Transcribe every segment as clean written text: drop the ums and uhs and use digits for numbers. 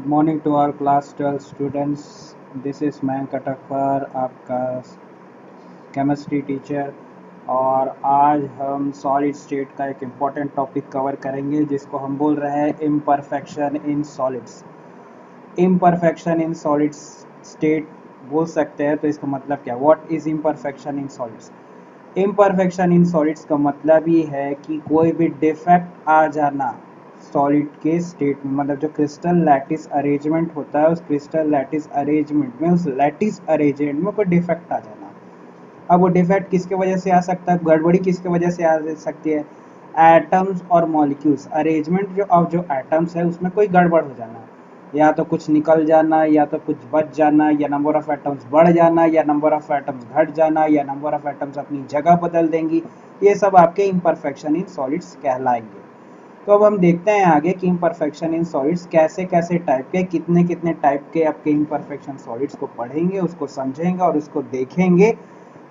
Good morning to our class 12 students. This is Mayank Katakkar, आपका chemistry teacher. और आज हम सॉलिड स्टेट का एक इम्पॉर्टेंट टॉपिक कवर करेंगे जिसको हम बोल रहे हैं imperfection in solids. Imperfection in solid state बोल सकते हैं, तो इसका मतलब क्या, what is imperfection in solids. Imperfection in solids का मतलब ये है कि कोई भी डिफेक्ट आ जाना सॉलिड के स्टेट में, मतलब जो क्रिस्टल लैटिस अरेंजमेंट होता है उस क्रिस्टल लैटिस अरेंजमेंट में, उस लैटिस अरेंजमेंट में कोई डिफेक्ट आ जाना। अब वो डिफेक्ट किसके वजह से आ सकता है, गड़बड़ी किसके वजह से आ सकती है, एटम्स और मॉलिक्यूल्स अरेंजमेंट जो ऑफ जो एटम्स है उसमें कोई गड़बड़ हो जाना, या तो कुछ निकल जाना, या तो कुछ बच जाना, या नंबर ऑफ एटम्स बढ़ जाना, या नंबर ऑफ एटम्स घट जाना, या नंबर ऑफ एटम्स अपनी जगह बदल देंगी। ये सब आपके इम्परफेक्शन इन सॉलिड्स कहलाएंगे। तो अब हम देखते हैं आगे कि इम्परफेक्शन इन सॉलिड्स कैसे कैसे टाइप के, कितने कितने टाइप के आपके इम्परफेक्शन सॉलिड्स को पढ़ेंगे, उसको समझेंगे और उसको देखेंगे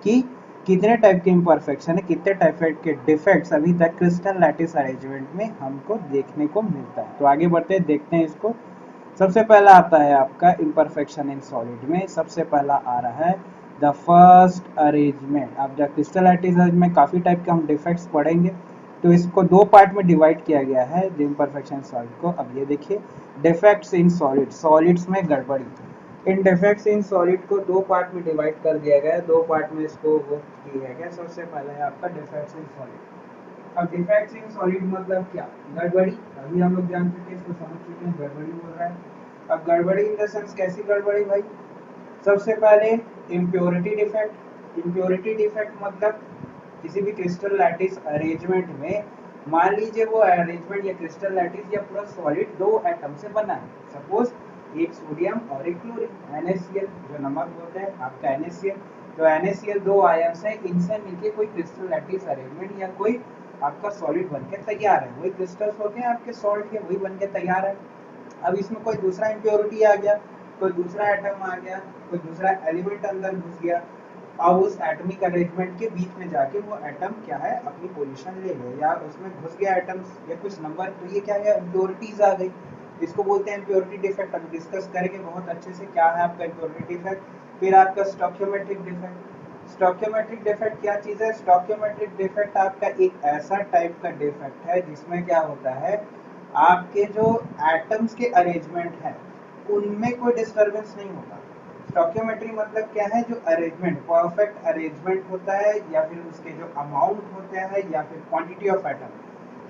कि कितने टाइप के इम्परफेक्शन है, कितने टाइप के डिफेक्ट्स अभी तक क्रिस्टल लैटिस अरेंजमेंट में हमको देखने को मिलता है। तो आगे बढ़ते हैं, देखते हैं इसको। सबसे पहला आता है आपका इम्परफेक्शन इन सॉलिड में, सबसे पहला आ रहा है द फर्स्ट अरेंजमेंट। अब जब क्रिस्टल लैटिस में काफ़ी टाइप के हम डिफेक्ट्स पढ़ेंगे, तो इसको दो पार्ट में डिवाइड किया गया है इम्परफेक्शन सॉलिड को। अब ये देखिए, डिफेक्ट्स इन सॉलिड, सॉलिड्स में गड़बड़ी। इन डिफेक्ट्स इन सॉलिड को दो पार्ट में डिवाइड कर दिया गया है, दो पार्ट में इसको वो किया गया। सबसे पहला है आपका डिफेक्ट्स इन सॉलिड। अब डिफेक्ट्स इन सॉलिड मतलब क्या, गड़बड़ी। अभी हम लोग जान चुके हैं, इसको समझ चुके हैं, गड़बड़ी बोल रहा है। अब गड़बड़ी इन द सेंस कैसी गड़बड़ी भाई, सबसे पहले इम्प्योरिटी डिफेक्ट। इम्प्योरिटी डिफेक्ट मतलब किसी भी क्रिस्टल लैटिस अरेंजमेंट में, मान लीजिए वो अरेंजमेंट या क्रिस्टल लैटिस या पूरा सॉलिड दो एटम से बना है, सपोज एक सोडियम और एक क्लोरीन, NaCl जो नमक बोलते हैं आपका NaCl। तो NaCl दो आयन्स है, इनसे मिलके कोई क्रिस्टल लैटिस अरेंजमेंट या कोई आपका सॉलिड बनके तैयार है, वही क्रिस्टल्स होते हैं आपके सॉल्ट के, वही बनके तैयार है। अब इसमें कोई दूसरा इम्प्योरिटी आ गया, कोई दूसरा एटम आ गया, कोई दूसरा एलिमेंट अंदर घुस गया, अब उस एटॉमिक अरेंजमेंट के बीच में जाके वो एटम क्या है अपनी पोजीशन ले ले, या उसमें घुस गया एटम्स या कुछ नंबर, तो ये क्या है, इम्प्योरिटीज आ गई। इसको बोलते हैं इम्प्योरिटी डिफेक्ट। अब डिस्कस करेंगे बहुत अच्छे से क्या है आपका इम्प्योरिटी डिफेक्ट। फिर आपका स्टोकियोमेट्रिक डिफेक्ट। स्टोकियोमेट्रिक डिफेक्ट क्या चीज़ है, स्टोकियोमेट्रिक डिफेक्ट आपका एक ऐसा टाइप का डिफेक्ट है जिसमें क्या होता है, आपके जो एटम्स के अरेंजमेंट है उनमें कोई डिस्टरबेंस नहीं होगा। स्टोकियोमेट्री मतलब क्या है, जो अरेंजमेंट परफेक्ट अरेंजमेंट होता है, या फिर उसके जो अमाउंट होते हैं, या फिर क्वांटिटी ऑफ एटम,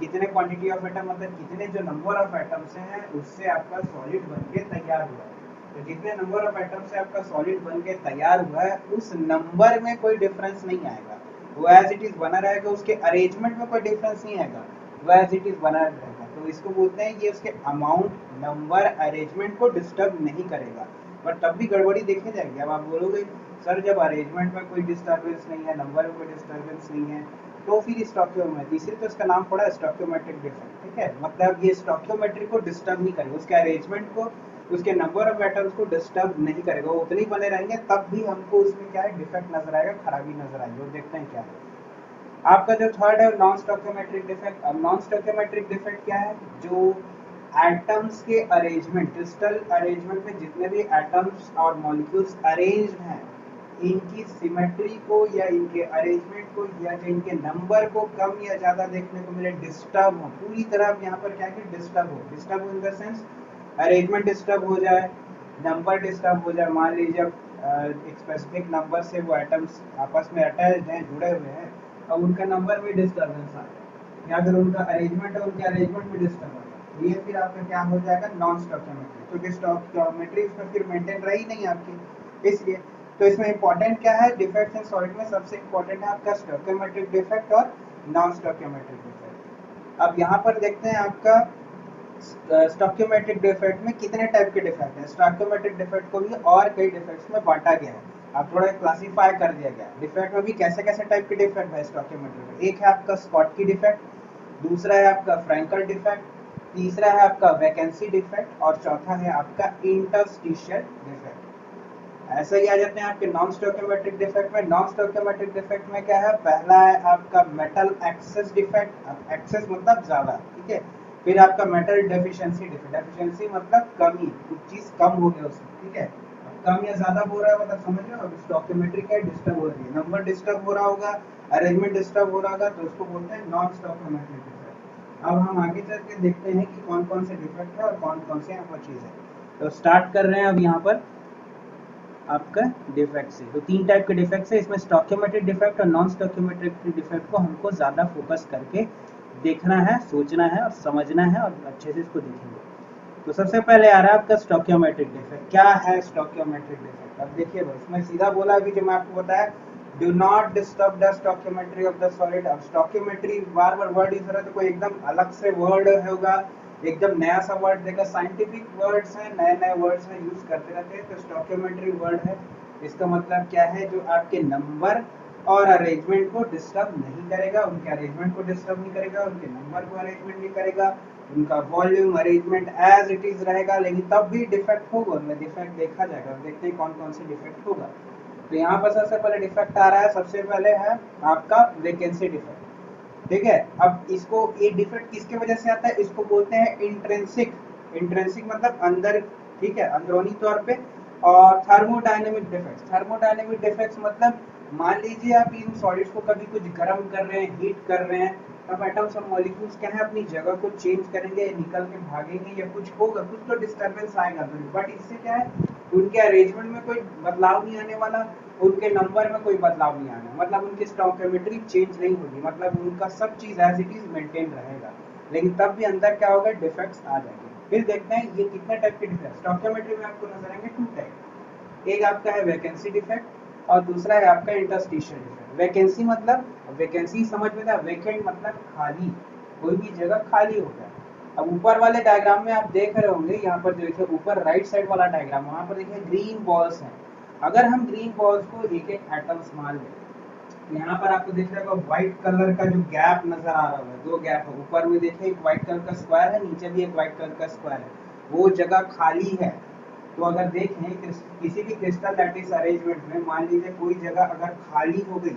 कितने क्वांटिटी ऑफ एटम मतलब कितने जो नंबर ऑफ एटम्स हैं उससे आपका सॉलिड बन के तैयार हुआ है। तो जितने नंबर ऑफ एटम से आपका सॉलिड बन के तैयार हुआ है उस नंबर में कोई डिफरेंस नहीं आएगा, वो एज इट इज बना रहेगा, उसके अरेंजमेंट में कोई डिफरेंस नहीं आएगा, वो एज इट इज बना रहेगा। तो इसको बोलते हैं, ये उसके अमाउंट नंबर अरेंजमेंट को डिस्टर्ब नहीं करेगा, बट तब भी गड़बड़ी देखी जाएगी। अब आप बोलोगे सर जब अरेंजमेंट में कोई डिस्टर्बेंस नहीं है, नंबर में कोई डिस्टर्बेंस नहीं है, तो फिर स्टोकियोमेट्री, इसीलिए तो इसका नाम पड़ा है स्टोकियोमेट्रिक डिफेक्ट, ठीक है। मतलब ये स्टोकियोमेट्री को डिस्टर्ब नहीं करेगा, उसके अरेंजमेंट को, उसके नंबर ऑफ एटम्स को डिस्टर्ब नहीं करेगा, वो उतने ही बने रहेंगे, तब भी हमको उसमें क्या है, डिफेक्ट नजर आएगा, खराबी नजर आएगी। और देखते हैं क्या है आपका जो थर्ड है, नॉन स्टोकियोमेट्रिक डिफेक्ट। अब नॉन स्टोकियोमेट्रिक डिफेक्ट क्या है, जो एटम्स के अरेंजमेंट, क्रिस्टल अरेंजमेंट में जितने भी एटम्स और मॉलिक्यूल्स अरेंज्ड हैं, इनकी सिमेट्री को या इनके अरेंजमेंट को या इनके नंबर को कम या ज़्यादा देखने को मिले, डिस्टर्ब हो पूरी तरह, यहाँ पर क्या है, डिस्टर्ब हो in the sense arrangement disturb हो जाए, नंबर डिस्टर्ब हो जाए। मान लीजिए एक स्पेसिफिक नंबर से वो एटम्स आपस में अटैच्ड हैं, जुड़े हुए हैं, अब उनका नंबर में डिस्टर्बेंस आ जाए, या फिर उनका अरेंजमेंट है, उनके अरेंजमेंट में डिस्टर्ब आ जाए, ये फिर आपका क्या हो जाएगा, नॉन स्टोकियोमेट्री, क्योंकि स्टोकियोमेट्री उसमें फिर मेंटेन रही नहीं आपकी, इसलिए। तो इसमें इंपॉर्टेंट क्या है, डिफेक्ट इन सॉलिड में सबसे इंपॉर्टेंट है आपका स्टोकियोमेट्रिक डिफेक्ट और नॉन स्टोकियोमेट्रिक डिफेक्ट। अब यहाँ पर देखते हैं आपका स्टोकियोमेट्रिक डिफेक्ट में कितने टाइप के डिफेक्ट हैं। स्टोकियोमेट्रिक डिफेक्ट को भी और कई डिफेक्ट्स में बांटा गया है, अब थोड़ा क्लासिफाई कर दिया गया है। डिफेक्ट में भी कैसे कैसे टाइप के डिफेक्ट है स्टोकियोमेट्रिक में, एक है आपका स्कॉटकी डिफेक्ट, दूसरा है आपका फ्रैंकल डिफेक्ट, तीसरा है आपका वैकेंसी डिफेक्ट, और चौथा है आपका इंटरस्टिशियल डिफेक्ट। ऐसे ही आ जाते हैं आपके नॉन स्टोकियोमेट्रिक डिफेक्ट में। नॉन स्टोकियोमेट्रिक डिफेक्ट में क्या है, पहला है आपका मेटल एक्सेस डिफेक्ट। अब एक्सेस मतलब ज्यादा, ठीक है, फिर आपका मेटल डेफिशिएंसी डिफेक्ट, डेफिशिएंसी मतलब कमी, कुछ चीज कम हो गया उसमें, ठीक है। कम या ज्यादा हो रहा है मतलब समझ रहे हो, अब स्टोकियोमेट्री क्या डिस्टर्ब हो रही है, नंबर डिस्टर्ब हो रहा होगा, अरेंजमेंट डिस्टर्ब हो रहा होगा, तो उसको बोलते हैं नॉन स्टोकियोमेट्रिक डिफेक्ट। अब हम आगे चल के देखते हैं कि कौन कौन से डिफेक्ट है और कौन कौन से यहाँ पर चीज है। तो स्टार्ट कर रहे हैं अब यहाँ पर आपका डिफेक्ट से। तो तीन टाइप के डिफेक्ट्स है इसमें, स्टोकियोमेट्रिक डिफेक्ट और नॉन स्टोकियोमेट्रिक डिफेक्ट को हमको ज़्यादा फोकस करके देखना है, सोचना है और समझना है और अच्छे से इसको देखेंगे। तो सबसे पहले आ रहा है आपका स्टोकियोमेट्रिक डिफेक्ट। क्या है स्टोकियोमेट्रिक डिफेक्ट? अब देखिए भाई, इसमें सीधा बोला अभी जो मैं आपको बताया, do not disturb the stoichiometry of the solid. अब स्टोकियोमेट्री बार बार वर्ड यूज हो रहा है तो कोई एकदम अलग से वर्ड होगा, एकदम नया सा वर्ड देगा, साइंटिफिक वर्ड्स हैं, नए नए वर्ड्स हैं, यूज करते रहते हैं। तो स्टोकियोमेट्री वर्ड है, इसका मतलब क्या है, जो आपके नंबर और अरेंजमेंट को डिस्टर्ब नहीं करेगा, उनके अरेंजमेंट को डिस्टर्ब नहीं करेगा, उनके नंबर को अरेंजमेंट नहीं करेगा, उनका volume arrangement as it is रहेगा, लेकिन तब भी डिफेक्ट होगा, उनमें डिफेक्ट देखा जाएगा। देखते हैं कौन कौन से डिफेक्ट होगा। तो यहाँ पर सबसे पहले डिफेक्ट आ रहा है, सबसे पहले है आपका वैकेंसी डिफेक्ट, ठीक है। अब इसको, ये डिफेक्ट किसके वजह से आता है, इसको बोलते हैं इंट्रिंसिक। इंट्रिंसिक मतलब अंदर, ठीक है, अंदरूनी तौर पे। और थर्मोडायनेमिक डिफेक्ट्स, थर्मोडायनेमिक डिफेक्ट्स मतलब मान लीजिए आप इन सॉलिड्स को कभी कुछ गर्म कर रहे हैं, हीट कर रहे हैं, तब एटम्स और मॉलिक्यूल्स क्या है अपनी जगह को चेंज करेंगे, निकल के भागेंगे या कुछ होगा, कुछ तो डिस्टर्बेंस आएगा। बट इससे क्या है, उनके अरेंजमेंट में कोई बदलाव नहीं आने वाला, उनके नंबर में कोई बदलाव नहीं आना, मतलब उनकी स्टोकियोमेट्री चेंज नहीं होगी, मतलब उनका सब चीज एज इट इज मेंटेन रहेगा, लेकिन तब भी अंदर क्या होगा, डिफेक्ट्स आ जाएंगे। फिर देखते हैं ये कितने टाइप के डिफेक्ट स्टोकियोमेट्री में आपको नजर आएंगे, टू टाइप। एक आपका है वैकेंसी डिफेक्ट और दूसरा है आपका इंटरस्टिशियल डिफेक्ट। वैकेंसी मतलब, वैकेंसी समझ में था, वैकेंट मतलब खाली, कोई भी जगह खाली हो गया। अब ऊपर वाले डायग्राम में आप देख रहे होंगे, यहाँ पर जो देखिए ऊपर राइट साइड वाला डायग्राम, वहां पर देखिए ग्रीन बॉल्स हैं। अगर हम ग्रीन बॉल्स को एक एक एटम्स मान लें, तो यहाँ पर आपको दिख रहा होगा व्हाइट कलर का जो गैप नजर आ रहा है, दो गैप है, ऊपर में देखिए एक व्हाइट कलर का स्क्वायर है, नीचे भी एक व्हाइट कलर का स्क्वायर है, वो जगह खाली है। तो अगर देखें किसी भी क्रिस्टल लैटिस अरेंजमेंट में मान लीजिए कोई जगह अगर खाली हो गई,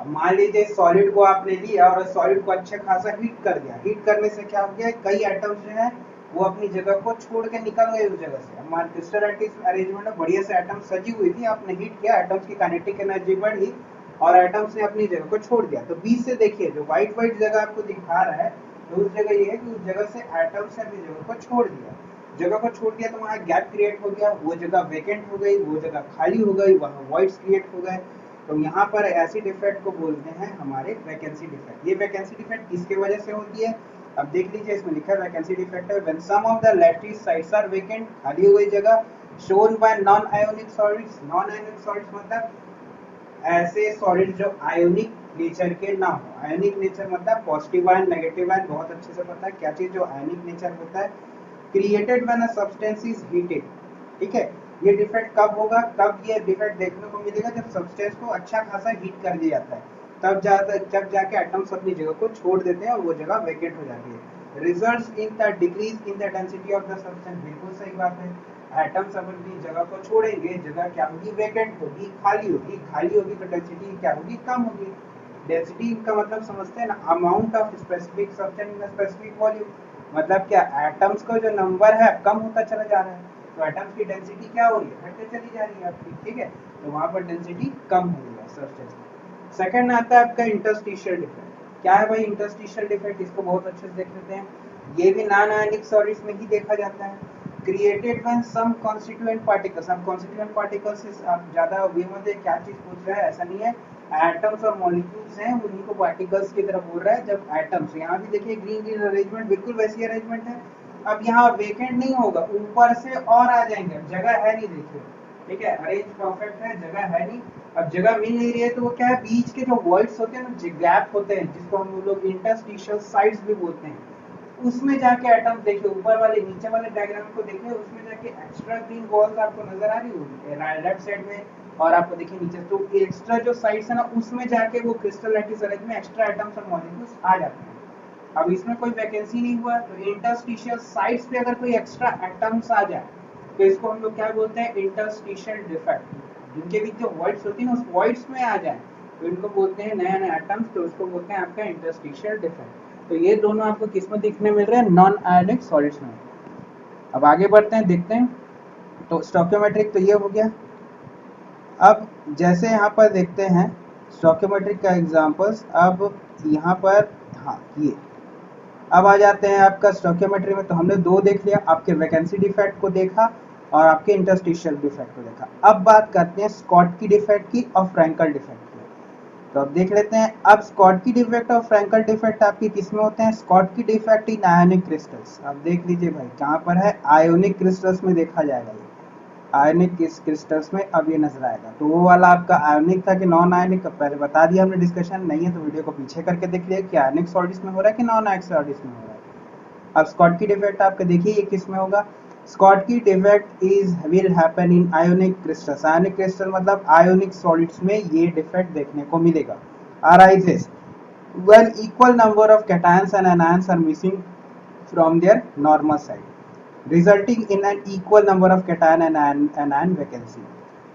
अब मान लीजिए सॉलिड को आपने लिया और सॉलिड को अच्छा खासा हीट कर दिया, हीट करने से क्या हो गया, कई एटम्स जो है वो अपनी जगह को छोड़ के निकल गए उस जगह से। मान क्रिस्टल अरेंजमेंट में बढ़िया से एटम सजी हुई थी, आपने हीट किया, एटम्स की काइनेटिक एनर्जी बढ़ी और एटम्स ने अपनी जगह को छोड़ दिया। तो बीच से देखिए जो व्हाइट व्हाइट जगह आपको दिखा रहा है, तो उस जगह ये है कि उस जगह से एटम्स ने अपनी जगह को छोड़ दिया, जगह को छोड़ दिया तो वहाँ गैप क्रिएट हो गया, वो जगह वेकेंट हो गई, वो जगह खाली हो गई, वहाँ वॉइड्स क्रिएट हो गए। तो यहाँ पर ऐसी डिफेक्ट को बोलते हैं हमारे वैकेंसी डिफेक्ट। ये वैकेंसी डिफेक्ट किसके वजह से होती है, अब देख लीजिए, इसमें लिखा है वैकेंसी डिफेक्ट है when some of the lattice sites are vacant, खाली हो गई जगह, shown by non ionic solids. Non ionic solids मतलब ऐसे सॉलिड जो आयोनिक नेचर के ना हो। आयोनिक नेचर मतलब पॉजिटिव आयन, नेगेटिव आयन, बहुत अच्छे से पता है क्या चीज जो आयोनिक नेचर होता है। Created when a substance is heated, ठीक है। ये डिफेक्ट कब होगा, कब ये डिफेक्ट देखने को मिलेगा, जब सब्सटेंस को अच्छा खासा हीट कर दिया जाता है, जब जाके एटम्स अपनी जगह को छोड़ देते हैं और वो जगह वेकेंट हो जाती है। Results in the decrease in the density of the substance, बिल्कुल सही बात है। एटम्स अपनी जगह को छोड़ेंगे, जगह क्या होगी, वेकेंट होगी, खाली होगी, खाली होगी तो डेंसिटी क्या होगी, कम होगी। डेंसिटी का मतलब समझते हैं ना, amount of specific substance in specific volume, मतलब क्या, एटम्स का जो नंबर है कम होता चला जा रहा है, तो एटम्स की डेंसिटी क्या हो रही है, घटते चली जा रही है आपकी, ठीक है। तो वहां पर डेंसिटी कम हो रही है सब्सटेंस की। सेकंड आता है आपका इंटरस्टिशियल डिफेक्ट। क्या है भाई इंटरस्टिशियल डिफेक्ट, इसको बहुत अच्छे से देख लेते हैं। ये भी नॉन आयनिक सॉलिड्स में ही देखा जाता है। Created when some constituent particles, हम कॉन्स्टिट्यूएंट पार्टिकल्स से आप ज्यादा वे मत क्या चीज पूछ रहा है, ऐसा नहीं है। एटम्स और मॉलिक्यूल्स हैं, उन्हीं को पार्टिकल्स की तरफ बोल रहा है। जब एटम्स, यहाँ भी देखिए ग्रीन ग्रीन अरेंजमेंट, बिल्कुल वैसी अरेंजमेंट है। अब यहाँ वेकेंट नहीं होगा, ऊपर से और आ जाएंगे, जगह है नहीं, देखिए, ठीक है, अरेंज परफेक्ट है, जगह है नहीं। अब जगह मिल नहीं रही है तो वो क्या है, बीच के जो वॉइड्स होते हैं ना, गैप होते हैं, जिसको हम लोग इंटरस्टिशियल साइड्स भी बोलते हैं, उसमें जाके एटम देखिए, ऊपर वाले नीचे वाले डायग्राम को देखिए, उसमें जाके एक्स्ट्रा ग्रीन बॉल्स आपको नजर आ रही होगी लेफ्ट साइड में, और आपको देखिए नीचे, तो एक्स्ट्रा जो साइड्स है ना, उसमें जाके वो क्रिस्टल लैटिस अरेंज में एक्स्ट्रा एटम्स और मॉलिक्यूल्स आ जाते हैं। अब इसमें कोई वैकेंसी नहीं हुआ, तो इंटरस्टिशियल साइड्स पे अगर कोई एक्स्ट्रा एटम्स आ जाए, तो इसको हम लोग क्या बोलते हैं, इंटरस्टिशियल डिफेक्ट। जिनके बीच जो वॉइड्स होती है ना, उस वॉइड्स में आ जाए, तो इनको बोलते हैं नया नया एटम्स, तो उसको बोलते हैं आपका इंटरस्टिशियल डिफेक्ट। तो ये दोनों आपको किस में दिखने मिल रहे हैं? नॉन आयोनिक सॉलिड्स में। अब आगे बढ़ते हैं, देखते हैं। तो स्टोइकियोमेट्रिक तो ये हो गया। अब जैसे यहाँ पर देखते हैं स्टोइकियोमेट्रिक का एग्जांपल्स। अब यहाँ पर हाँ ये अब आ जाते हैं आपका स्टोइकियोमेट्री में। तो हमने दो देख लिया, आपके वैकेंसी डिफेक्ट को देखा और आपके इंटरस्टिशियल डिफेक्ट को देखा। अब बात करते हैं स्कॉटकी डिफेक्ट की और फ्रैंकल डिफेक्ट की। तो अब देख लेते हैं। अब स्कॉटकी डिफेक्ट और फ्रैंकल डिफेक्ट आपके किस में होते हैं? Schottky defect in ionic crystals. अब देख लीजिए भाई कहाँ पर है? आयोनिक क्रिस्टल्स में देखा जाएगा ये। आयोनिक क्रिस्टल्स में अब ये नजर आएगा। तो वो वाला आपका आयोनिक था कि नॉन आयोनिक, पहले बता दिया हमने, डिस्कशन नहीं है तो वीडियो को पीछे करके देख लिया कि आयोनिक सॉलिड्स में हो रहा है कि नॉन आयोनिक सॉलिड्स में हो रहा है। अब स्कॉटकी डिफेक्ट आपका देखिए ये किस में होगा? Schottky defect is will happen in ionic crystals. Ionic crystal मतलब आयोनिक सॉलिड्स में ये डिफेक्ट देखने को मिलेगा। arises when equal number of cations and anions are missing from their normal side resulting in an equal number of cation and anion vacancy।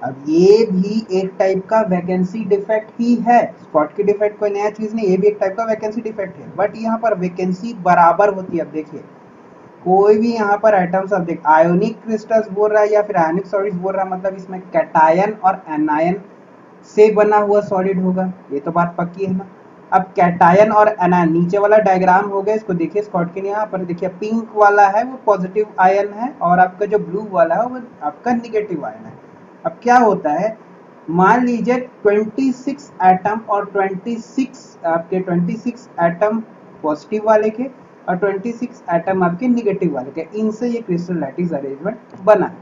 अब ये भी एक टाइप का वैकेंसी डिफेक्ट ही है। स्कॉटकी डिफेक्ट कोई नया चीज नहीं, ये भी एक टाइप का वैकेंसी डिफेक्ट है, बट यहाँ पर वैकेंसी बराबर होती है। अब देखिए कोई भी यहाँ पर एटम्स, अब देख आयोनिक क्रिस्टल्स बोल रहा है या फिर आयोनिक सॉलिड्स बोल रहा है, मतलब इसमें कैटायन और एनायन से बना हुआ सॉलिड होगा, ये तो बात पक्की है ना। अब कैटायन और एनायन, नीचे वाला डायग्राम हो गया, इसको देखिए स्कॉटकी यहाँ पर देखिए पिंक वाला है वो पॉजिटिव आयन है और आपका जो ब्लू वाला है वो आपका निगेटिव आयन है। अब क्या होता है, मान लीजिए 26 एटम और 26 एटम पॉजिटिव वाले के और 26 एटम आपके निगेटिव वाले के, इनसे ये क्रिस्टल लैटिस अरेंजमेंट बना है।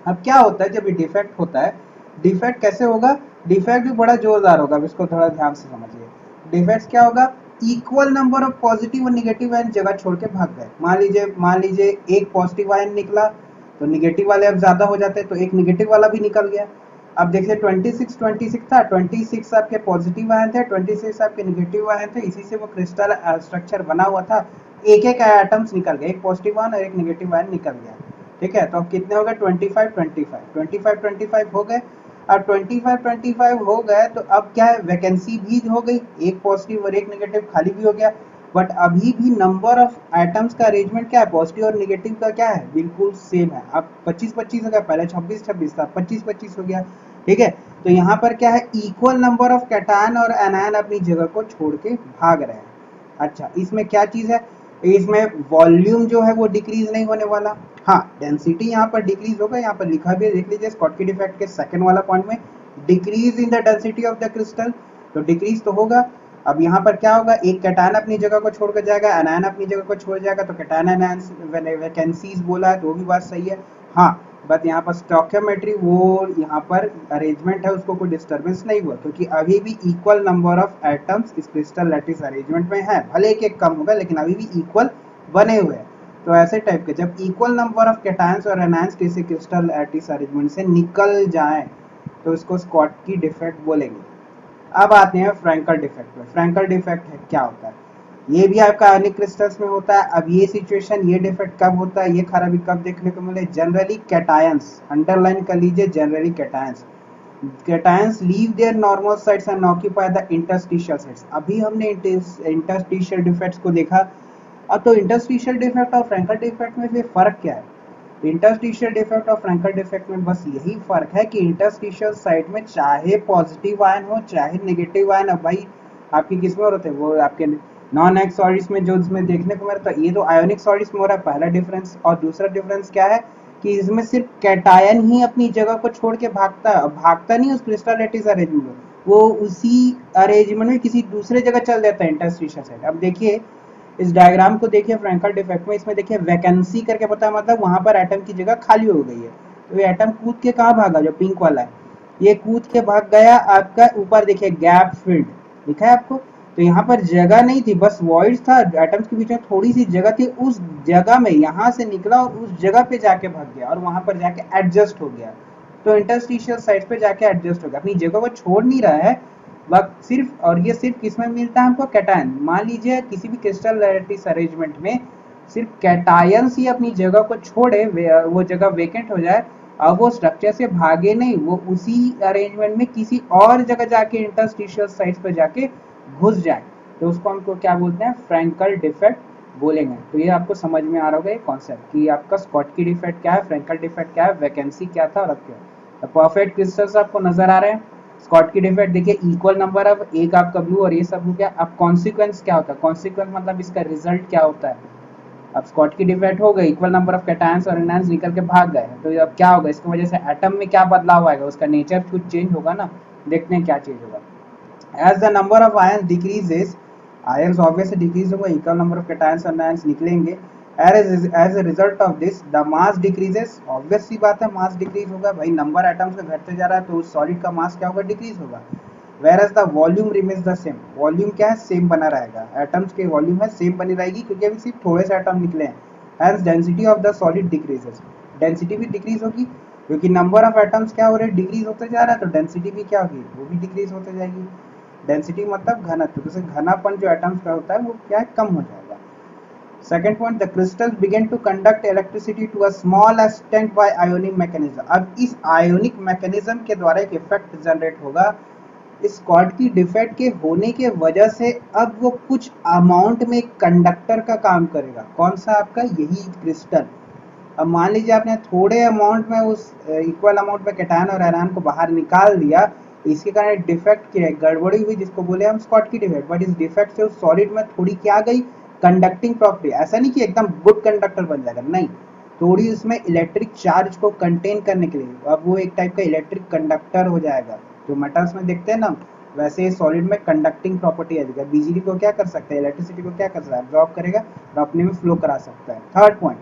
अब क्या होता है जब ये डिफेक्ट होता है, डिफेक्ट कैसे होगा? डिफेक्ट भी बड़ा जोरदार होगा, अब इसको थोड़ा ध्यान से समझिए। डिफेक्ट क्या होगा? इक्वल नंबर ऑफ पॉजिटिव और निगेटिव आयन जगह छोड़ के भाग गए। मान लीजिए एक पॉजिटिव आयन निकला तो निगेटिव वाले अब ज्यादा हो जाते, तो एक निगेटिव वाला भी निकल गया। अब देखिए 26 था, 26 आपके पॉजिटिव आयन थे, 26 आपके निगेटिव आयन थे, इसी से वो क्रिस्टल स्ट्रक्चर बना हुआ था। एक एक एटम्स निकल गए, एक पॉजिटिव आयन और एक निगेटिव आयन निकल गया। ठीक है, तो अब कितने हो गए? 25 हो गए। अब 25 हो गए तो अब क्या है, वैकेंसी भी हो गई, एक पॉजिटिव और एक नेगेटिव खाली भी हो गया। बट अभी भी नंबर ऑफ एटम्स का अरेंजमेंट क्या है? पॉजिटिव और नेगेटिव का क्या है? बिल्कुल सेम है। अब 25 हो गया, पहले 26 था, 25 हो गया। ठीक है, तो यहाँ पर क्या है, इक्वल नंबर ऑफ कैटायन और एनायन अपनी जगह को छोड़ के भाग रहे हैं। अच्छा, इसमें क्या चीज है? इसमें वॉल्यूम जो है वो डिक्रीज नहीं होने वाला। हाँ, डेंसिटी यहाँ पर डिक्रीज होगा, यहाँ पर लिखा भी है, देख लीजिए स्कॉटकी डिफेक्ट के सेकंड वाला पॉइंट में, decrease in the density of the crystal. तो डिक्रीज तो होगा। अब यहाँ पर क्या होगा, एक कैटायन अपनी जगह को छोड़ कर जाएगा, एनायन अपनी जगह को छोड़ जाएगा, तो कैटायन एनायन वैकेंसीज बोला है तो वो भी बात सही है। हाँ, बट यहाँ पर स्टोइकियोमेट्री वो यहाँ पर अरेंजमेंट है उसको कोई डिस्टर्बेंस नहीं हुआ, क्योंकि अभी भी इक्वल नंबर ऑफ एटम्स इस क्रिस्टल लैटिस अरेंजमेंट में है, भले एक एक कम होगा लेकिन अभी भी इक्वल बने हुए हैं। तो ऐसे टाइप के जब इक्वल नंबर ऑफ कैटायंस और एनायंस किसी क्रिस्टल लैटिस अरेंजमेंट से निकल जाएं तो इसको स्कॉटकी डिफेक्ट बोलेंगे। अब आते हैं फ्रैंकल डिफेक्ट में। फ्रैंकल डिफेक्ट है क्या होता है? ये भी आपका आयोनिक क्रिस्टल्स में होता है। अब ये सिचुएशन, ये डिफेक्ट कब होता है, ये खराबी कब देखने को मिले? जनरली कैटायंस, अंडरलाइन कर लीजिए, generally cations. Cations leave their normal sites and occupy the interstitial sites. अभी हमने इंटरस्टिशियल डिफेक्ट्स को देखा। अब तो इंटरस्टिशियल डिफेक्ट और फ्रैंकल डिफेक्ट में फिर फर्क क्या है? इंटरस्टिशियल डिफेक्ट और फ्रैंकल डिफेक्ट में बस यही फर्क है कि इंटरस्टिशियल साइट में चाहे पॉजिटिव आयन हो चाहे नेगेटिव आयन, अब भाई आपकी किस में होते हैं वो आपके नॉन आयोनिक सॉलिड्स में जो इसमें देखने को मिलता है, ये तो आयोनिक सॉलिड्स में हो रहा है, पहला डिफरेंस। और दूसरा डिफरेंस क्या है कि इसमें सिर्फ कैटायन ही अपनी जगह को छोड़ के भागता नहीं उस क्रिस्टल लैटिस अरेंजमेंट में, वो उसी अरेंजमेंट में किसी दूसरे जगह चल जाता है इंटरस्टिशियल साइट। अब देखिए इस डायग्राम को देखिए फ्रैंकल डिफेक्ट में, इसमें देखिए वैकेंसी करके पता है, मतलब वहां पर एटम की जगह खाली हो गई है। तो ये एटम कूद के कहाँ भागा? जो पिंक वाला है ये कूद के भाग गया आपका ऊपर, देखिए गैप फील्ड लिखा है आपको। तो यहाँ पर जगह नहीं थी, बस वॉइड था, एटम्स के बीच में थोड़ी सी जगह थी, उस जगह में यहाँ से निकला और उस जगह पे जाके भाग गया और वहां पर जाके एडजस्ट हो गया। तो इंटरस्टिशियल साइड पे जाके एडजस्ट हो गया, अपनी जगह को छोड़ नहीं रहा है वक्त सिर्फ। और ये सिर्फ किसमें मिलता है हमको? कैटायन। मान लीजिए किसी भी क्रिस्टल लैटिस अरेंजमेंट में सिर्फ कैटायंस ही अपनी जगह को छोड़े, वो जगह वेकेंट हो जाए, अब वो स्ट्रक्चर से भागे नहीं, वो उसी अरेंजमेंट में किसी और जगह जाके इंटरस्टिशियल साइट्स पर जाके घुस जाए, तो उसको हमको क्या बोलते हैं, फ्रैंकल डिफेक्ट बोलेंगे। तो ये आपको समझ में आ रहा होगा ये कॉन्सेप्ट कि आपका स्कॉटकी डिफेक्ट क्या है, फ्रैंकल डिफेक्ट क्या है, वैकेंसी क्या था और अब क्या है। तो परफेक्ट क्रिस्टल्स आपको नजर आ रहे हैं। स्कॉटकी डिफेक्ट देखिए इक्वल नंबर ऑफ, एक आपका ब्लू और ये सब हो गया। अब कॉन्सिक्वेंस क्या होता है, कॉन्सिक्वेंस मतलब इसका रिजल्ट क्या होता है। अब स्कॉटकी डिफेक्ट हो गई, इक्वल नंबर ऑफ कैटायंस और एनायंस निकल के भाग गए, तो अब क्या होगा, इसकी वजह से एटम में क्या बदलाव आएगा, उसका नेचर कुछ चेंज होगा ना। देखते हैं क्या चेंज होगा। As the number of ions decreases, ions obviously decrease होगा, equal number of cations और anions निकलेंगे। as a result of this the mass decreases, obvious सी बात है mass decrease होगा भाई, नंबर एटम्स का घटते जा रहा है तो उस सॉलिड का मास क्या होगा, डिक्रीज होगा। whereas the volume remains the same, volume क्या है, सेम बना रहेगा, एटम्स की वॉल्यूम है सेम बनी रहेगी क्योंकि अभी सिर्फ थोड़े से एटम निकले हैं। hence density of the solid decreases, density भी डिक्रीज होगी क्योंकि नंबर ऑफ एटम्स क्या हो रहे हैं, डिक्रीज होते जा रहा है, तो डेंसिटी भी क्या होगी, वो भी डिक्रीज होते जाएगी। डेंसिटी मतलब घनत्व, जैसे घनापन जो एटम्स का होता है वो क्या है, कम हो जाएगा। Second point, the crystals begin to conduct electricity to a small extent by ionic mechanism. अब इस आयोनिक मैकेनिज्म के द्वारा एक इफेक्ट जनरेट होगा, इस स्कॉटकी डिफेक्ट के होने के वजह से अब वो कुछ अमाउंट में कंडक्टर का काम करेगा। कौन सा, आपका यही क्रिस्टल। अब मान लीजिए आपने थोड़े अमाउंट में उस इक्वल अमाउंट में कैटायन और आयन को बाहर निकाल दिया, इसके कारण एक डिफेक्ट की गड़बड़ी हुई जिसको बोले हम स्कॉटकी डिफेक्ट। बट इस डिफेक्ट से उस सॉलिड में थोड़ी क्या गई, कंडक्टिंग प्रॉपर्टी। ऐसा नहीं कि एकदम गुड कंडक्टर बन जाएगा, नहीं, थोड़ी उसमें इलेक्ट्रिक चार्ज को कंटेन करने के लिए अब वो एक टाइप का इलेक्ट्रिक कंडक्टर हो जाएगा। जो मेटल्स में देखते हैं ना, वैसे सॉलिड में कंडक्टिंग प्रॉपर्टी आ जाएगा। बिजली को क्या कर सकता है, इलेक्ट्रिसिटी को क्या कर सकता है, एब्जॉर्ब करेगा और अपने में फ्लो करा सकता है। Third point,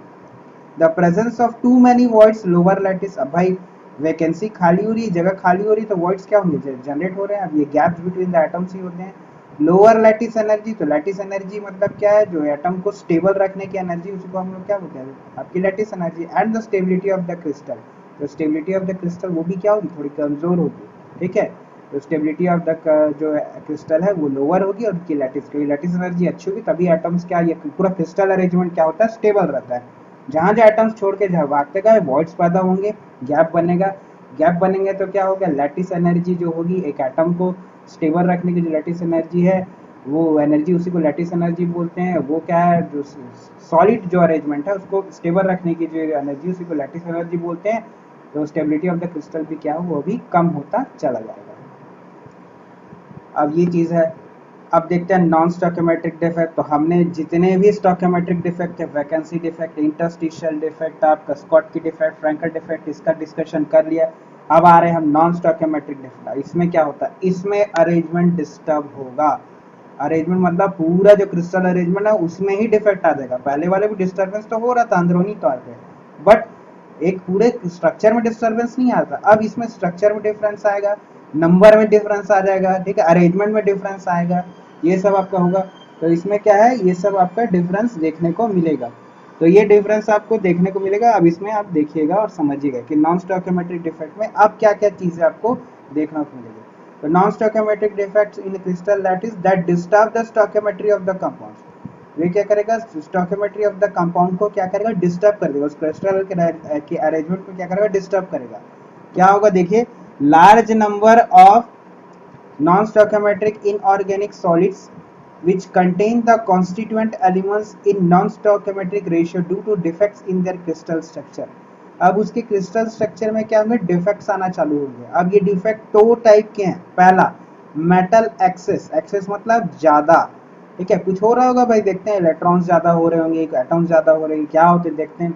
the presence of too many voids lower lattice. अब भाई वैकेंसी खाली हो रही है, जगह खाली हो रही है, तो वॉइड्स क्या होंगे, जनरेट हो रहे हैं। अब ये गैप्स बिटवीन द एटम्स ही होते हैं। लोअर लैटिस एनर्जी, तो लैटिस एनर्जी मतलब क्या है, जो एटम को स्टेबल रखने की एनर्जी, उसी को हम लोग क्या बोलते हैं, आपकी lattice energy. And the stability of the crystal, तो स्टेबिलिटी ऑफ द क्रिस्टल वो भी क्या होगी, थोड़ी कमजोर होगी, ठीक है। तो स्टेबिलिटी ऑफ द जो क्रिस्टल है वो लोअर होगी और उसकी लैटिस, क्योंकि लैटिस एनर्जी अच्छी होगी तभी एटम्स क्या, ये पूरा क्रिस्टल अरेंजमेंट क्या होता है, स्टेबल रहता है। जहां जहां एटम्स छोड़ के जहां भागते गए वॉइड्स पैदा होंगे, गैप बनेगा। गैप बनेंगे तो क्या होगा, लैटिस एनर्जी जो होगी, एक एटम को स्टेबल रखने की जो लैटिस एनर्जी है, वो एनर्जी उसी को लैटिस एनर्जी बोलते हैं। वो क्या है, जो सॉलिड जो अरेंजमेंट है उसको स्टेबल रखने की जो एनर्जी उसी को लैटिस एनर्जी बोलते हैं। तो स्टेबिलिटी ऑफ द क्रिस्टल भी क्या हो, वो भी कम होता चला जाएगा। अब ये चीज़ है। अब देखते हैं नॉन स्टोइकोमेट्रिक डिफेक्ट। तो हमने जितने भी स्टोइकोमेट्रिक डिफेक्ट है, वैकेंसी डिफेक्ट, इंटरस्टिशियल डिफेक्ट, आपका स्कॉटकी डिफेक्ट, फ्रैंकल डिफेक्ट, इसका डिस्कशन कर लिया। अब आ रहे हैं हम नॉन स्टोइकोमेट्रिक डिफेक्ट। इसमें क्या होता है, इसमें अरेंजमेंट डिस्टर्ब होगा। अरेंजमेंट मतलब पूरा जो क्रिस्टल अरेंजमेंट है उसमें ही डिफेक्ट आ जाएगा। पहले वाले भी डिस्टर्बेंस तो हो रहा था अंदरूनी तौर पे, बट एक पूरे स्ट्रक्चर में डिस्टर्बेंस नहीं आता। अब इसमें स्ट्रक्चर में डिफरेंस आएगा, नंबर में डिफरेंस आ जाएगा, ठीक है, अरेंजमेंट में डिफरेंस आएगा, ये सब आपका होगा। तो इसमें क्या है, ये सब आपका डिफरेंस देखने को मिलेगा। तो ये डिफरेंस आपको देखने को मिलेगा। अब इसमें आप देखिएगा और समझिएगा कि नॉन स्टोइकोमेट्रिक डिफेक्ट में अब क्या क्या चीजें आपको देखने को मिलेगी। तो non stoichiometric defects in crystal lattice that disturb the stoichiometry of the compounds. ये क्या करेगा, स्टोइकोमेट्री ऑफ द कंपाउंड को क्या करेगा, डिस्टर्ब कर देगा, उस क्रिस्टल के अरेंजमेंट को क्या करेगा, डिस्टर्ब करेगा। क्या होगा देखिए, large number of non stoichiometric inorganic solids which contain the constituent elements in non stoichiometric ratio due to defects in their crystal structure। अब उसके क्रिस्टल स्ट्रक्चर में क्या होंगे, डिफेक्ट्स आना चालू होंगे। अब ये डिफेक्ट दो टाइप के हैं। पहला, मेटल एक्सेस, एक्सेस मतलब ज्यादा, ठीक है, कुछ हो रहा होगा भाई, देखते हैं इलेक्ट्रॉन्स ज्यादा हो रहे होंगे, एटम्स ज्यादा हो रहे हैं, क्या होते देखते हैं।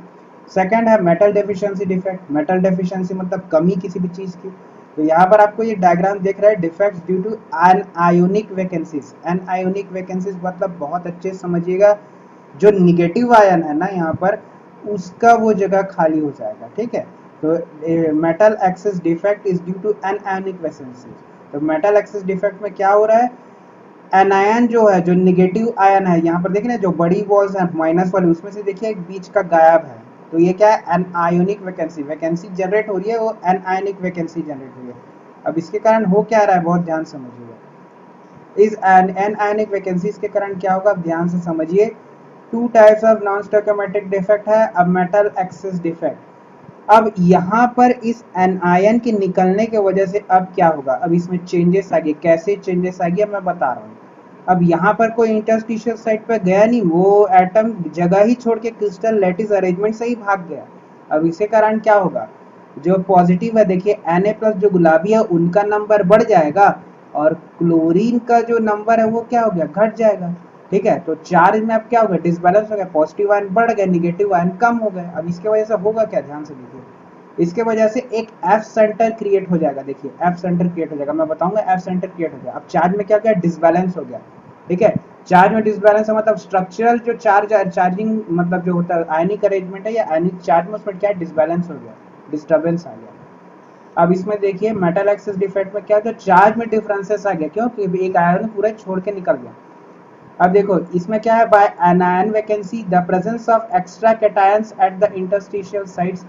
सेकंड है metal deficiency defect. Metal deficiency मतलब कमी किसी भी चीज की। तो यहाँ पर आपको ये डायग्राम देख रहा है, defects due to anionic vacancies. Anionic vacancies मतलब बहुत अच्छे से समझिएगा, जो निगेटिव आयन है ना यहाँ पर, उसका वो जगह खाली हो जाएगा, ठीक है। तो metal excess defect is due to anionic vacancies. तो मेटल एक्सेस डिफेक्ट में क्या हो रहा है, एनायन जो है, जो निगेटिव आयन है, यहाँ पर देखिए ना, जो बड़ी बॉल्स है माइनस वाली, उसमें से देखिए एक बीच का गायब है। तो ये क्या है, anionic vacancy, vacancy generate हो रही है, वो एन आयोनिक वैकेंसी जनरेट हो रही है। अब इसके कारण हो क्या रहा है, बहुत ध्यान समझिएगा। इस एन आयोनिक वैकेंसीज के कारण क्या होगा, अब ध्यान से समझिए। Two types of non stoichiometric defect है। अब मेटल एक्सेस डिफेक्ट, अब यहाँ पर इस एनायन के निकलने की वजह से अब क्या होगा, अब इसमें चेंजेस आ गए। कैसे चेंजेस आ गए मैं बता रहा हूँ। अब यहाँ पर कोई इंटरस्टिशियल साइट पे गया नहीं, वो एटम जगह ही छोड़ के क्रिस्टल लैटिस अरेंजमेंट से ही भाग गया। अब इसे कारण क्या होगा, जो पॉजिटिव है देखिए Na+ जो गुलाबी है उनका नंबर बढ़ जाएगा, और क्लोरीन का जो नंबर है वो क्या हो गया, घट जाएगा। ठीक है, तो चार्ज में अब क्या हो गया, डिसबैलेंस हो गया, पॉजिटिव आयन बढ़ गए, निगेटिव आयन कम हो गए। अब इसके वजह से होगा क्या, ध्यान से देखिए, इसके वजह से एक एफ सेंटर क्रिएट हो जाएगा। देखिए एफ सेंटर क्रिएट हो जाएगा, मैं बताऊंगा एफ सेंटर क्रिएट हो जाएगा। अब चार्ज में क्या गया, डिसबैलेंस हो गया। ठीक है, चार्ज में डिसबैलेंस है मतलब स्ट्रक्चरल जो चार्जिंग मतलब जो होता है आयनिक अरेंजमेंट है या आयनिक चार्ज में उसमें क्या डिसबैलेंस हो गया, डिस्टर्बेंस आ गया। अब इसमें देखिए मेटल एक्सिस डिफेक्ट में क्या, जो चार्ज में डिफरेंसेस आ गया, क्यों, क्योंकि एक आयन पूरा छोड़ के निकल गया। अब देखो इसमें क्या है, by anion vacancy the presence of extra cations at the interstitial sites.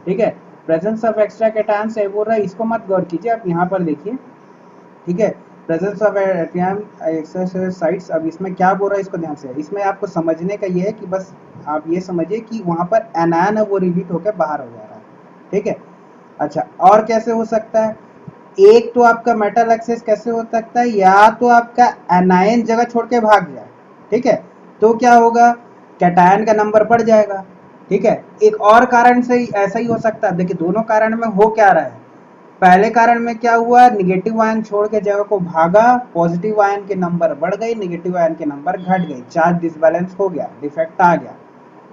ठीक है, प्रेजेंस ऑफ एक्स्ट्रा कैटायंस है बोल रहा है, इसको मत गौर कीजिए, आप यहाँ पर देखिए। ठीक है, प्रेजेंस ऑफ एक्स्ट्रा साइट्स। अब इसमें क्या बोल रहा है, इसको ध्यान से, इसमें आपको समझने का ये है कि बस आप ये समझिए कि वहां पर एनायन है वो रिलीट होकर बाहर हो जा रहा है। ठीक है, अच्छा और कैसे हो सकता है, एक तो आपका मेटल एक्सेस कैसे हो सकता है, या तो आपका एनायन जगह छोड़ के भाग जाए। ठीक है, तो क्या होगा, कैटायन का नंबर बढ़ जाएगा। ठीक है, एक और कारण से ऐसा ही हो सकता है, देखिए दोनों कारण में हो क्या रहा है, पहले कारण में क्या हुआ, निगेटिव आयन छोड़ के जगह को भागा, पॉजिटिव आयन के नंबर बढ़ गए, निगेटिव आयन के नंबर घट गए, चार्ज डिसबैलेंस हो गया, डिफेक्ट आ गया।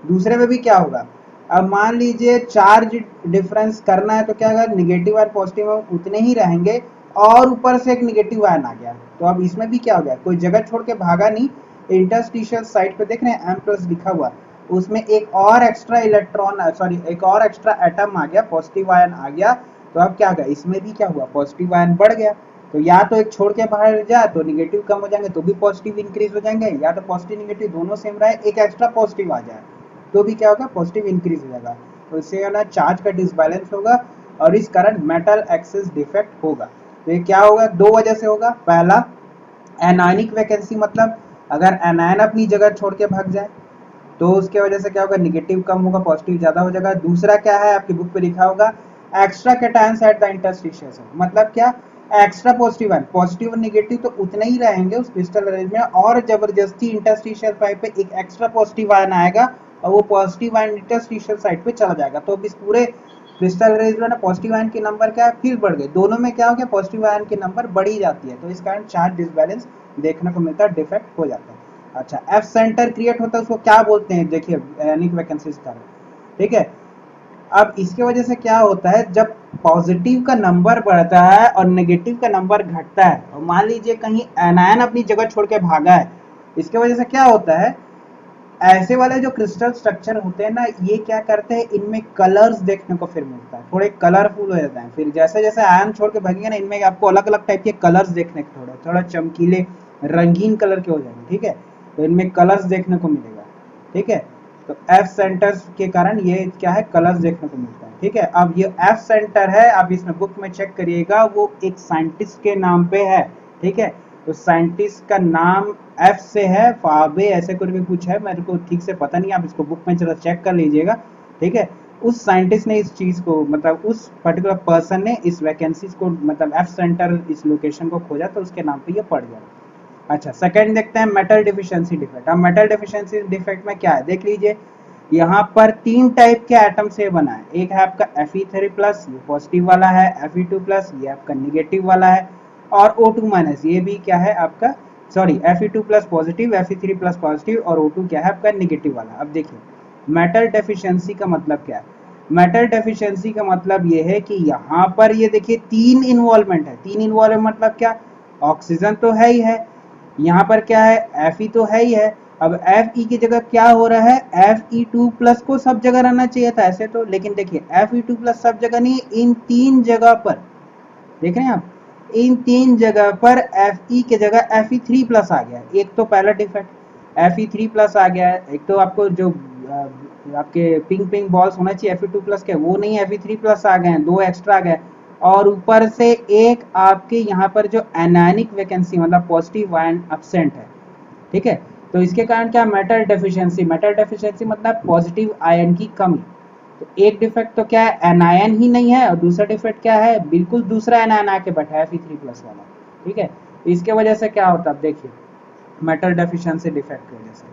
दूसरे में भी क्या होगा, अब मान लीजिए चार्ज डिफरेंस करना है तो क्या होगा, निगेटिव और पॉजिटिव उतने ही रहेंगे, और ऊपर से एक निगेटिव आयन आ गया, तो अब इसमें भी क्या हो गया, कोई जगह छोड़ के भागा नहीं, इंटरस्टिशियल साइट पे देख रहे हैं M+ लिखा हुआ, उसमें एक और एक्स्ट्रा इलेक्ट्रॉन, सॉरी एक और एक्स्ट्रा एटम आ गया, पॉजिटिव आयन आ गया। तो अब क्या होगा, इसमें भी क्या हुआ, पॉजिटिव आयन बढ़ गया। तो या तो एक छोड़ के बाहर जाए तो निगेटिव कम हो जाएंगे तो भी पॉजिटिव इंक्रीज हो जाएंगे, या तो पॉजिटिव निगेटिव दोनों सेम रहे, एक एक्स्ट्रा पॉजिटिव आ जाए तो भी क्या होगा, पॉजिटिव इंक्रीज हो जाएगा। तो इससे ना चार्ज का डिसबैलेंस होगा, और इस कारण मेटल एक्सिस डिफेक्ट होगा। तो ये क्या होगा, दो वजह से होगा, पहला एनायनिक वैकेंसी, मतलब अगर एनायन अपनी जगह छोड़ के भाग जाए तो उसके वजह से क्या होगा, निगेटिव कम होगा, पॉजिटिव ज्यादा हो जाएगा। दूसरा क्या है, आपकी बुक पे लिखा होगा extra cations at the interstitial, मतलब क्या, एक्स्ट्रा पॉजिटिव आयन, पॉजिटिव और निगेटिव तो उतने ही रहेंगे उस क्रिस्टल अरेंज में, और जबरदस्ती इंटरस्टिशियल पाइप पे एक एक्स्ट्रा पॉजिटिव आयन आएगा, और वो पॉजिटिव आयन इंटरस्टिशियल साइड पे चला जाएगा, तो अब इस पूरे क्रिस्टल अरेंजमेंट में पॉजिटिव आयन के नंबर क्या है, फिर बढ़ गए, दोनों में क्या हो गया, पॉजिटिव आयन के नंबर बढ़ी जाती है, तो इस कारण चार्ज डिसबैलेंस देखने को मिलता है, डिफेक्ट हो जाता है। अच्छा, एफ सेंटर क्रिएट होता है, उसको क्या बोलते हैं, देखिए एनिक वैकेंसी कारण। ठीक है, अब इसके वजह से क्या होता है, जब पॉजिटिव का नंबर बढ़ता है और नेगेटिव का नंबर घटता है, और मान लीजिए कहीं एनायन अपनी जगह छोड़ के भागा है, इसके वजह से क्या होता है, ऐसे वाले जो क्रिस्टल स्ट्रक्चर होते हैं ना, ये क्या करते हैं, इनमें कलर्स देखने को फिर मिलता है, थोड़े कलरफुल हो जाते हैं, फिर जैसे जैसे आयन छोड़ के भागेंगे ना, इनमें आपको अलग अलग टाइप के कलर्स देखने को, थोड़ा थोड़ा चमकीले रंगीन कलर के हो जाएंगे। ठीक है, तो इनमें कलर्स देखने को मिलेगा। ठीक है, तो एफ सेंटर्स के कारण ये क्या है, कलर्स देखने को मिलता है। ठीक है, अब ये एफ सेंटर है, आप इसमें बुक में चेक करिएगा, वो एक साइंटिस्ट के नाम पे है। ठीक है, तो साइंटिस्ट का नाम एफ से है, फाबे ऐसे करके कुछ है, मेरे को ठीक से पता नहीं, आप इसको बुक में जरा चेक कर लीजिएगा। ठीक है, उस साइंटिस्ट ने इस चीज को, मतलब उस पर्टिकुलर पर्सन ने इस वैकेंसीज को, मतलब एफ सेंटर इस लोकेशन को खोजा, तो उसके नाम पे ये पड़ गया। अच्छा, सेकंड देखते हैं मेटल डिफिशियंसी डिफेक्ट। अब मेटल डिफिशियंसी डिफेक्ट में क्या है, देख लीजिए, यहाँ पर तीन टाइप के एटम से बना है, एक है आपका Fe3+, ये पॉजिटिव वाला है, Fe2+, ये आपका निगेटिव वाला है, और O2-, ये भी क्या है आपका, sorry Fe2+ positive, Fe3+ positive, और O2 क्या है आपका निगेटिव वाला। अब देखिए मेटल डेफिशिएंसी का मतलब क्या है, मेटल डेफिशिएंसी का मतलब ये है कि यहाँ पर ये देखिए तीन इन्वॉल्वमेंट है, तीन इन्वॉल्वमेंट मतलब क्या, ऑक्सीजन तो है ही है, यहाँ पर क्या है, Fe तो है ही है, अब Fe की जगह क्या हो रहा है, Fe2+ को सब जगह रहना चाहिए था ऐसे तो, लेकिन देखिए Fe2+ सब जगह नहीं, इन तीन जगह पर देख रहे हैं आप, इन तीन जगह पर Fe की जगह Fe3+ आ गया। एक तो पहला डिफेक्ट Fe3+ आ गया है, एक तो आपको जो आपके पिंक पिंक बॉल्स होना चाहिए Fe2+ के, वो नहीं, Fe3+ आ गए हैं, दो एक्स्ट्रा आ गए, और ऊपर से एक आपके यहाँ पर जो एनायनिक वैकेंसी, मतलब पॉजिटिव आयन एब्सेंट है। ठीक है, तो इसके कारण क्या, मेटल डेफिशिएंसी, मेटल डेफिशिएंसी मतलब पॉजिटिव आयन की कमी। तो एक डिफेक्ट तो क्या है, एनायन ही नहीं है, और दूसरा डिफेक्ट क्या है, बिल्कुल दूसरा एनायन आके बैठा है Fe3+ वाला। ठीक है, तो इसके वजह से क्या होता है, अब देखिए मेटल डेफिशिएंसी डिफेक्ट की वजह से।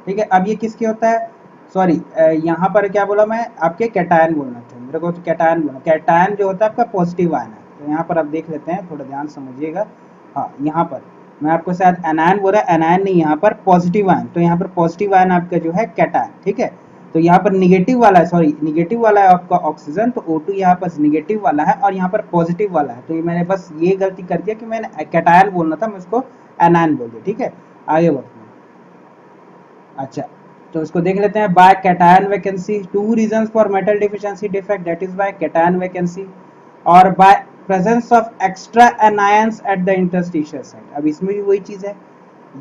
ठीक है, अब ये किसके होता है, सॉरी यहाँ पर क्या बोला मैं, आपके कैटायन बोलना था मेरे को, तो कैटायन बोला, कैटायन जो होता है आपका पॉजिटिव आयन है। तो यहाँ पर आप देख लेते हैं, थोड़ा ध्यान समझिएगा। हाँ, यहाँ पर मैं आपको शायद एनायन बोला, एनायन नहीं, यहाँ पर पॉजिटिव आयन, तो यहाँ पर पॉजिटिव आयन आपका जो है कैटायन। ठीक है, तो यहाँ पर निगेटिव वाला है, सॉरी निगेटिव वाला है आपका ऑक्सीजन, तो O2 यहाँ पर निगेटिव वाला है और यहाँ पर पॉजिटिव वाला है। तो ये मैंने बस ये गलती कर दिया कि मैंने कैटायन बोलना था, मैं उसको एनायन बोल दिया। ठीक है, आगे बढ़ते हैं। अच्छा, तो इसको देख लेते हैं। By cation vacancy, two reasons for metal deficiency defect, that is by cation vacancy और by presence of extra anions at the interstitial site. अब इसमें भी वही चीज है,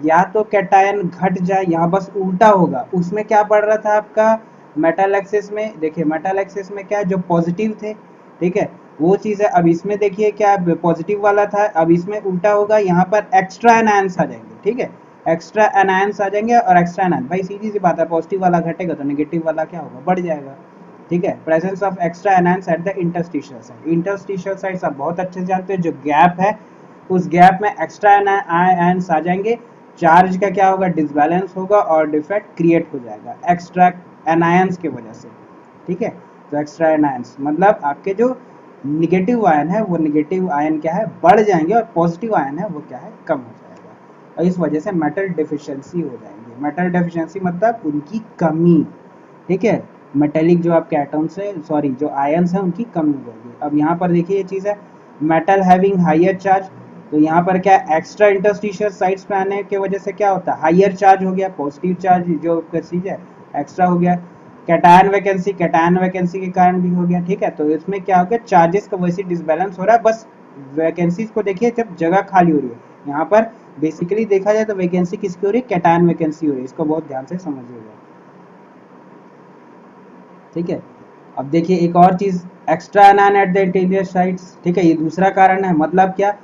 या तो कैटायन घट जाए, यहाँ बस उल्टा होगा। उसमें क्या बढ़ रहा था आपका मेटल एक्सिस में, देखिए मेटल एक्सिस में क्या है, जो पॉजिटिव थे, ठीक है, वो चीज है। अब इसमें देखिए क्या पॉजिटिव वाला था, अब इसमें उल्टा होगा, यहाँ पर एक्स्ट्रा एनायंस आ जाएंगे। ठीक है, एक्स्ट्रा एनायंस आ जाएंगे और एक्स्ट्रा एनायन, भाई सीधी सी बात है, पॉजिटिव वाला घटेगा तो नेगेटिव वाला क्या होगा, बढ़ जाएगा। ठीक है, presence of extra anions at the interstitial site. Interstitial site आप बहुत अच्छे से जानते हैं, जो गैप है उस गैप में एक्स्ट्रा आयंस आ जाएंगे, चार्ज का क्या होगा, डिसबैलेंस होगा और डिफेक्ट क्रिएट हो जाएगा एक्स्ट्रा एनायंस की वजह से। ठीक है, तो एक्स्ट्रा एनायंस मतलब आपके जो निगेटिव आयन है वो निगेटिव आयन क्या है, बढ़ जाएंगे, और पॉजिटिव आयन है वो क्या है, कम हो जाएगा, और इस वजह से मेटल डेफिशिएंसी हो जाएंगे। मेटल डेफिशिएंसी मतलब उनकी कमी। ठीक है, मेटेलिक जो आपके एटम्स है, सॉरी जो आयंस है उनकी कमी हो जाएगी। अब यहाँ पर देखिए ये चीज़ है, मेटल हैविंग हायर चार्ज, तो यहाँ पर क्या एक्स्ट्रा इंटरस्टिशियल साइट्स पे आने की वजह से क्या होता है, हायर चार्ज हो गया, पॉजिटिव चार्ज जो चीज है एक्स्ट्रा हो गया। कैटायन वैकेंसी, कैटायन वैकेंसी के कारण भी हो गया। ठीक है, तो इसमें क्या हो गया, चार्जेस का वैसे डिसबैलेंस हो रहा है। बस वैकेंसीज को देखिए जब जगह खाली हो रही है, यहाँ पर बेसिकली देखा जाए तो वैकेंसी किसकी हो रही है, कैटायन वैकेंसी हो रही है, इसको बहुत ध्यान से समझिएगा। ठीक है, अब देखिए एक और चीज, extra anion at the interior sites. ठीक है, ये दूसरा कारण है, मतलब क्या,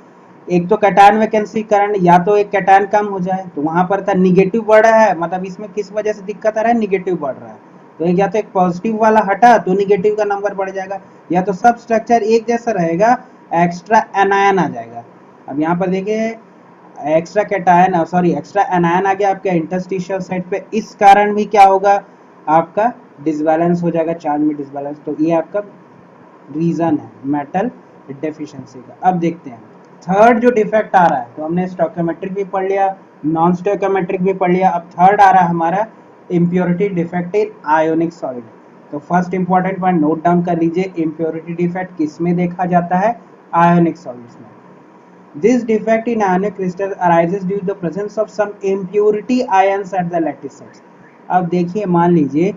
एक तो कैटायन वैकेंसी कारण, या तो एक कैटायन कम हो जाए, तो वहां पर था निगेटिव बढ़ रहा है, मतलब इसमें किस वजह से दिक्कत आ रहा है, निगेटिव बढ़ रहा है, तो या तो एक पॉजिटिव वाला हटा तो निगेटिव का नंबर बढ़ जाएगा, या तो सब स्ट्रक्चर एक जैसा रहेगा, एक्स्ट्रा एनायन आ जाएगा। अब यहाँ पर देखिए extra cation, sorry extra anion आ गया आपके इंटरस्टिशियल साइड पे, इस कारण भी क्या होगा, आपका डिसबैलेंस हो जाएगा, चार्ज में डिसबैलेंस। तो ये आपका रीजन है मेटल डेफिशिएंसी का। अब देखते हैं थर्ड जो डिफेक्ट आ रहा है, तो हमने स्टोइकोमेट्रिक भी पढ़ लिया, नॉन स्टोइकोमेट्रिक भी पढ़ लिया, अब थर्ड आ रहा है हमारा impurity defect in ionic solid. तो first important point note down कर लीजिए, इम्प्योरिटी डिफेक्ट किस में देखा जाता है, आयोनिक सॉलिड्स में। This defect in ionic crystal arises due to the presence of some impurity ions at the lattice sites। अब देखिए मान लीजिए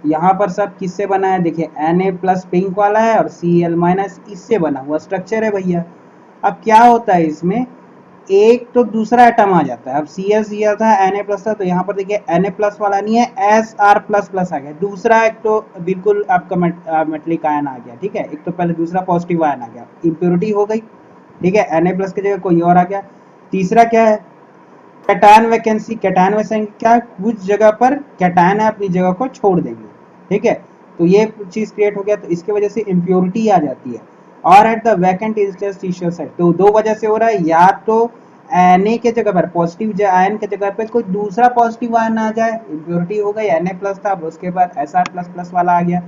यहाँ पर सब किससे बना है, देखिए Na प्लस पिंक वाला है और Cl माइनस इससे बना हुआ स्ट्रक्चर है भैया। अब क्या होता है इसमें, एक तो दूसरा एटम आ जाता है, अब Cl था, Na प्लस था, तो यहाँ पर देखिए Na प्लस वाला नहीं है, Sr प्लस प्लस आ गया, दूसरा एक तो बिल्कुल आपका मेटलिक आयन आ गया। ठीक है, एक तो पहले दूसरा पॉजिटिव आयन आ गया, इम्प्योरिटी हो गई। ठीक है, Na प्लस की जगह कोई और आ गया। तीसरा क्या है, कैटायन वैकेंसी, कैटायन वैकेंसी क्या, कुछ जगह पर कैटायन है अपनी जगह को छोड़ देंगे। ठीक है, तो ये चीज क्रिएट हो गया, तो इसकी वजह से इम्प्योरिटी आ जाती है। और at the vacant interstitial site, तो दो वजह से हो रहा है, या तो Na के जगह पर पॉजिटिव आयन के जगह पर कोई दूसरा पॉजिटिव आयन आ जाए, इम्प्योरिटी हो गई, Na प्लस था, उसके बाद Sr प्लस प्लस वाला आ गया,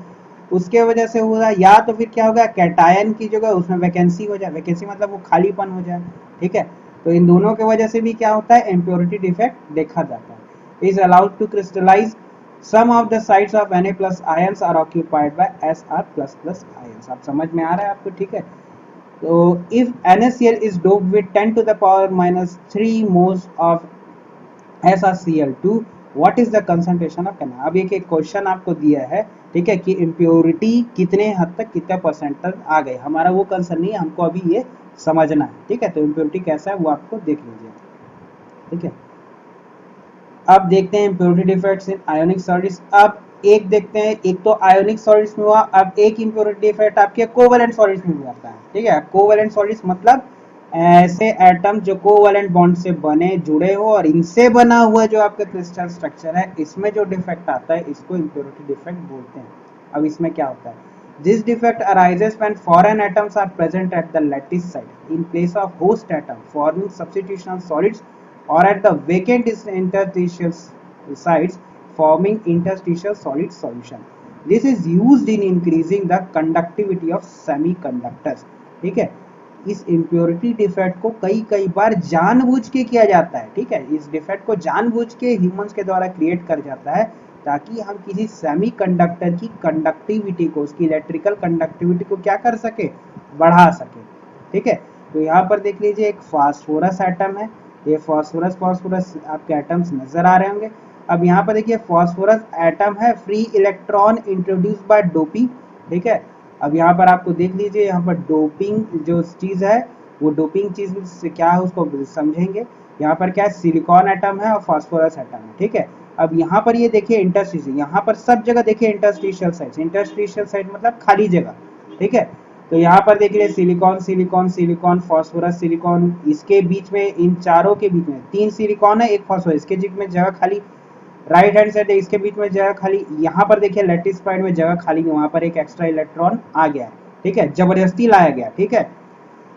उसके वजह से हो रहा है। या तो फिर क्या होगा, कैटायन की जगह उसमें वैकेंसी हो जाए, वैकेंसी मतलब वो खालीपन हो जाए। ठीक है, तो इन दोनों की वजह से भी क्या होता है, इम्प्योरिटी डिफेक्ट देखा जाता है। Is allowed to crystallize some of the sites of Na plus ions are occupied by Sr plus plus ions. आप समझ में आ रहा है आपको। ठीक है, तो if NaCl is doped with 10 to the power minus 3 moles of SrCl2, what is the concentration of Na। अब एक क्वेश्चन आपको दिया है, ठीक है, कि इम्प्योरिटी कितने हद तक, कितने परसेंट तक आ गए, हमारा वो कंसर्न नहीं है, हमको अभी ये समझना है। ठीक है, तो इम्प्योरिटी कैसा है वो आपको देख लीजिए। ठीक है, अब देखते हैं impurity defects in ionic solids. अब एक देखते हैं, एक तो आयोनिक सॉलिड्स में हुआ, अब एक इम्प्योरिटी डिफेक्ट आपके कोवैलेंट सॉलिड्स में भी आता है। ठीक है, कोवैलेंट सॉलिड्स मतलब ऐसे एटम जो कोवैलेंट बॉन्ड से बने जुड़े हो और इनसे बना हुआ जो आपका क्रिस्टल स्ट्रक्चर है, इसमें जो डिफेक्ट आता है इसको इम्प्योरिटी डिफेक्ट बोलते हैं। अब इसमें क्या होता है, this defect arises when foreign atoms are present at the lattice site in place of host atom, forming substitutional solids or at the vacant interstitial sites forming interstitial solid solution. This is used in increasing the conductivity of semiconductors. ठीक है, इस impurity defect को कई कई बार जानबूझ के किया जाता है। ठीक है, इस डिफेक्ट को जानबूझ के ह्यूमंस के द्वारा क्रिएट कर जाता है ताकि हम किसी सेमीकंडक्टर की कंडक्टिविटी को, उसकी इलेक्ट्रिकल कंडक्टिविटी को क्या कर सके, बढ़ा सके। ठीक है, तो यहाँ पर देख लीजिए एक फास्फोरस एटम है, ये फास्फोरस फास्फोरस आपके एटम्स नजर आ रहे होंगे। अब यहाँ पर देखिए फास्फोरस एटम है, free electron introduce by doping. ठीक है, अब यहाँ पर आपको देख लीजिए, यहाँ पर डोपिंग जो चीज है वो डोपिंग चीज से क्या है उसको समझेंगे। यहाँ पर क्या है, सिलिकॉन एटम है और फास्फोरस एटम है। ठीक है, अब यहाँ पर ये देखिए इंटरस्टिशियल, यहाँ पर सब जगह देखिए इंटरस्टिशियल साइट, इंटरस्टिशियल साइट मतलब खाली जगह। ठीक है, तो यहाँ पर देखिए silicon silicon silicon phosphorus silicon, इसके बीच में, इन चारों के बीच में 3 सिलिकॉन है, एक फास्फोरस, इसके बीच में जगह खाली। राइट हैंड साइड इसके बीच में जगह खाली, यहाँ पर देखिए लेटिस पॉइंट में जगह खाली, वहां पर एक एक्स्ट्रा इलेक्ट्रॉन आ गया है। ठीक है, जबरदस्ती लाया गया। ठीक है,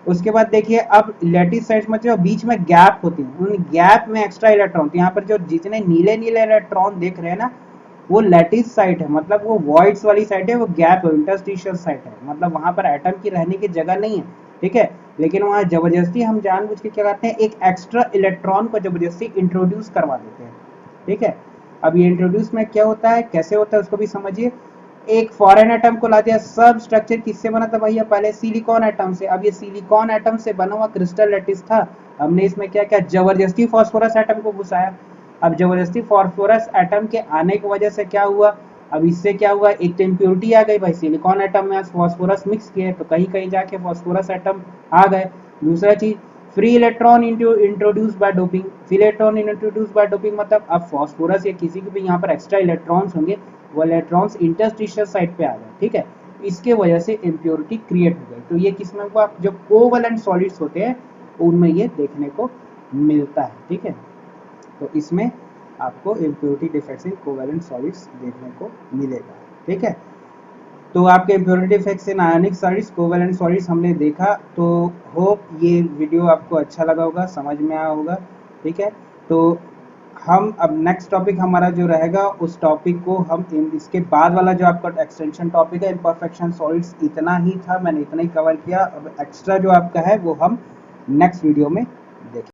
उसके बाद देखिए अब लेटिस साइड में जो बीच में गैप होती है, उन गैप में एक्स्ट्रा इलेक्ट्रॉन, तो यहाँ पर जो जितने नीले नीले इलेक्ट्रॉन देख रहे हैं ना, वो लेटिस साइट है, मतलब वो वॉइड्स वाली साइट है, वो गैप है, इंटरस्टिशियल साइट है, मतलब वहां पर एटम की रहने की जगह नहीं है। ठीक है, लेकिन वहां जबरदस्ती हम जानबूझ के क्या करते हैं, एक एक्स्ट्रा इलेक्ट्रॉन को जबरदस्ती इंट्रोड्यूस करवा देते हैं। ठीक है, अब ये इंट्रोड्यूस में क्या होता है, कैसे होता है उसको भी समझिए। एक फॉरेन एटम को ला दिया, सब स्ट्रक्चर किससे बना था भैया, पहले सिलिकॉन एटम से। अब ये सिलिकॉन एटम से बना हुआ क्रिस्टल लैटिस था, हमने इसमें क्या क्या जबरदस्ती फास्फोरस एटम को घुसाया। अब जबरदस्ती फास्फोरस एटम के आने की वजह से क्या हुआ, अब इससे क्या हुआ, एक तो इम्प्योरिटी आ गई भाई, सिलिकॉन एटम में फास्फोरस मिक्स किए तो कहीं कहीं जाके फास्फोरस एटम आ गए। दूसरा चीज, free electron introduce by doping, free electron introduce by doping मतलब अब फास्फोरस या किसी के भी यहाँ पर एक्स्ट्रा इलेक्ट्रॉन्स होंगे, वो इलेक्ट्रॉन्स इंटरस्टिशियल साइड पे आ गए। ठीक है, इसके वजह से इम्प्योरिटी क्रिएट हो गई। तो ये किसमें हुआ, जो कोवलेंट सॉलिड्स होते हैं उनमें ये देखने को मिलता है। ठीक है, तो इसमें आपको impurity defects in covalent solids देखने को मिलेगा। ठीक है, तो आपके impurity defects in ionic solids, covalent solids हमने देखा। तो होप ये वीडियो आपको अच्छा लगा होगा, समझ में आया होगा। ठीक है, तो हम अब नेक्स्ट टॉपिक हमारा जो रहेगा, उस टॉपिक को हम इसके बाद वाला जो आपका एक्सटेंशन टॉपिक है इम्परफेक्शन सॉलिड्स, इतना ही था, मैंने इतना ही कवर किया। अब एक्स्ट्रा जो आपका है वो हम नेक्स्ट वीडियो में देखें।